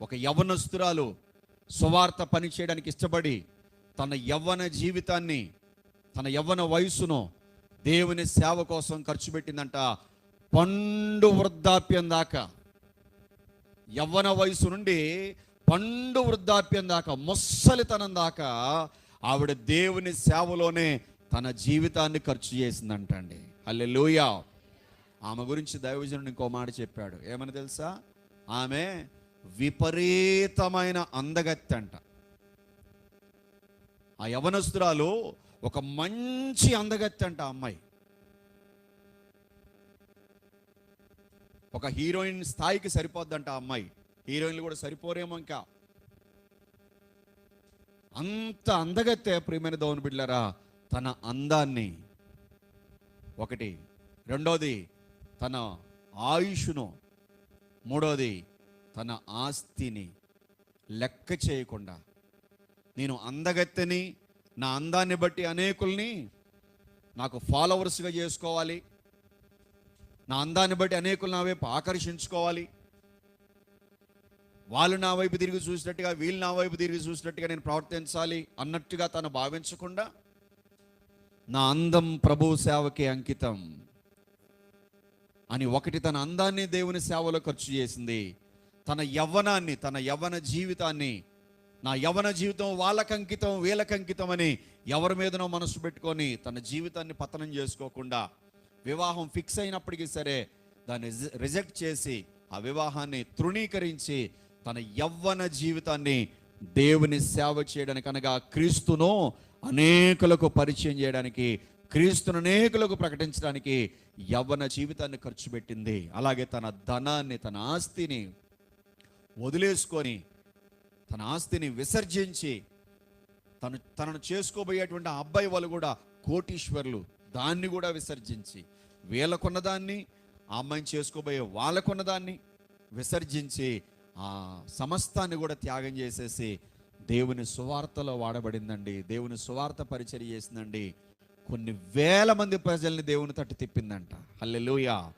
ఒక యవ్వనస్తురాలు సువార్త పని చేయడానికి ఇష్టపడి తన యవ్వన జీవితాన్ని, తన యవ్వన వయసును దేవుని సేవ కోసం ఖర్చు పెట్టిందంట. పండు వృద్ధాప్యం దాకా, యవ్వన వయసు నుండి పండు వృద్ధాప్యం దాకా, ముసలితనం దాకా ఆవిడ దేవుని సేవలోనే తన జీవితాన్ని ఖర్చు చేసిందంట అండి. హల్లెలూయా. ఆమె గురించి దైవజనుడు ఇంకో మాట చెప్పాడు. ఏమని తెలుసా? ఆమె విపరీతమైన అందగత్తె అంట. ఆ యవనస్తురాలు ఒక మంచి అందగత్తె అంట. అమ్మాయి ఒక హీరోయిన్ స్థాయికి సరిపోద్దంట. అమ్మాయి హీరోయిన్లు కూడా సరిపోరేమో ఇంకా, అంత అందగత్తె. ప్రియమైన దేవుని బిడ్డలారా, తన అందాన్ని ఒకటి, రెండోది తన ఆయుష్ను, మూడోది తన ఆస్తిని లెక్క చేయకుండా, నేను అందగత్తెని, నా అందాన్ని బట్టి అనేకుల్ని నాకు ఫాలోవర్స్గా చేసుకోవాలి, నా అందాన్ని బట్టి అనేకులు నా వైపు ఆకర్షించుకోవాలి, వాళ్ళు నా వైపు తిరిగి చూసినట్టుగా, వీళ్ళు నా వైపు తిరిగి చూసినట్టుగా నేను ప్రవర్తించాలి అన్నట్టుగా తను భావించకుండా, నా అందం ప్రభు సేవకే అంకితం అని ఒకటి తన అందాన్ని దేవుని సేవలో ఖర్చు చేసింది. తన యవ్వనాన్ని, తన యవ్వన జీవితాన్ని, నా యవ్వన జీవితం వాళ్ళకి అంకితం, వీళ్ళకి అంకితం అని ఎవరి మీదనో మనసు పెట్టుకొని తన జీవితాన్ని పతనం చేసుకోకుండా, వివాహం ఫిక్స్ అయినప్పటికీ సరే దాన్ని రిజెక్ట్ చేసి, ఆ వివాహాన్ని తృణీకరించి తన యవ్వన జీవితాన్ని దేవుని సేవ చేయడానికి, అనగా క్రీస్తును అనేకులకు పరిచయం చేయడానికి, క్రీస్తును అనేకులకు ప్రకటించడానికి యవ్వన జీవితాన్ని ఖర్చు పెట్టింది. అలాగే తన ధనాన్ని, తన ఆస్తిని వదిలేసుకొని, తన ఆస్తిని విసర్జించి, తనను చేసుకోబోయేటువంటి ఆ అబ్బాయి వాళ్ళు కూడా కోటీశ్వర్లు, దాన్ని కూడా విసర్జించి, వీళ్ళకున్నదాన్ని, ఆ అమ్మాయిని చేసుకోబోయే వాళ్ళకున్నదాన్ని విసర్జించి, ఆ సమస్తాన్ని కూడా త్యాగం చేసేసి దేవుని సువార్తలో వాడబడిందండి. దేవుని సువార్త పరిచర్య చేసిందండి. కొన్ని వేల మంది ప్రజల్ని దేవుని తట్టు తిప్పిందంట. హల్లెలూయా.